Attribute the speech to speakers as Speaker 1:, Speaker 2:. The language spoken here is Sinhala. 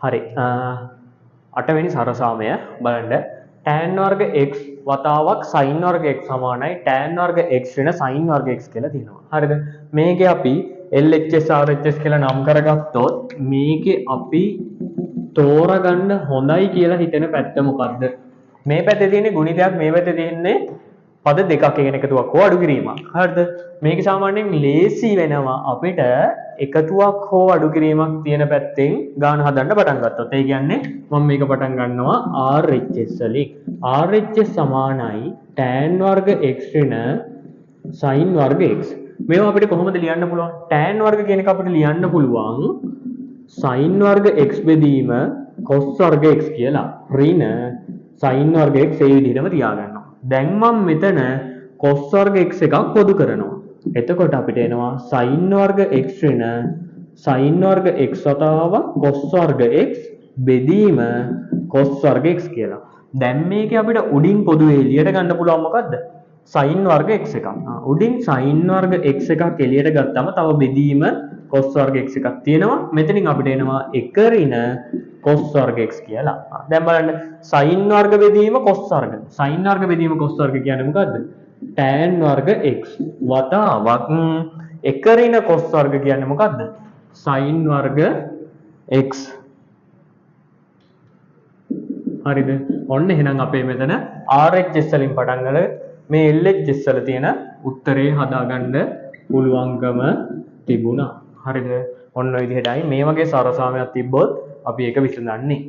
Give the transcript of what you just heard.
Speaker 1: හරි. අටවෙනි සරසාමය බලන්න. tan වර්ග x වතාවක් sin වර්ග x සමානයි tan වර්ග x වෙන sin වර්ග x කියලා තියෙනවා. හරිද? මේකේ අපි LHS RHS කියලා නම් කරගත්තොත් මේකේ අපි තෝරගන්න හොඳයි කියලා හිතෙන පැත්ත මොකද්ද? මේ පැත්තේ තියෙන ගුණිතයක් මේ පැත්තේ තියෙන්නේ පද දෙකක් කියන එකතුවක් හෝ අඩු කිරීමක්. හරිද? මේක සාමාන්‍යයෙන් ලේසි වෙනවා අපිට එකතුවක් හෝ අඩු කිරීමක් තියෙන පැත්තෙන් ගාන හදන්න පටන් ගත්තොත්. ඒ කියන්නේ මම මේක පටන් ගන්නවා RHS වලින්. RHS සමානයි tan වර්ග x ඍණ sin වර්ග x. මේවා අපිට කොහොමද ලියන්න පුළුවන්? tan වර්ග කියන එක අපිට ලියන්න පුළුවන් sin වර්ග x බෙදීම cos වර්ග x කියලා. ඍණ sin වර්ග x ඒ විදිහටම තියාගන්නවා. දැන් මම මෙතන cos වර්ග x එකක් පොදු කරනවා. එතකොට අපිට එනවා sin වර්ග x ඍණ sin වර්ග x වතාවක් cos වර්ග x බෙදීම cos වර්ග x කියලා. දැන් මේකේ අපිට උඩින් පොදු එළියට ගන්න පුළුවන් මොකද්ද? sin වර්ග x එකක්. උඩින් sin වර්ග x එකක් එළියට ගත්තම තව බෙදීම cos වර්ග x එකක් තියෙනවා. මෙතනින් අපිට එනවා 1 ඍණ cos වර්ග x කියලා. දැන් බලන්න sin වර්ග බෙදීම cos වර්ග. sin වර්ග බෙදීම cos වර්ග කියන්නේ මොකද්ද? tan වර්ග x වතාවක් 1 ඍණ cos වර්ග කියන්නේ මොකද්ද? sin වර්ග x. හරිද? ඔන්න එහෙනම් අපේ මෙතන RHS වලින් පටන් ගන්න මේ LHS වල තියෙන උත්තරේ හදාගන්න පුළුවන්කම තිබුණා. හරිද? ඔන්න ඔය විදිහටයි මේ වගේ සරසාමයක් තිබ්බොත් අපි ඒක විසඳන්නේ.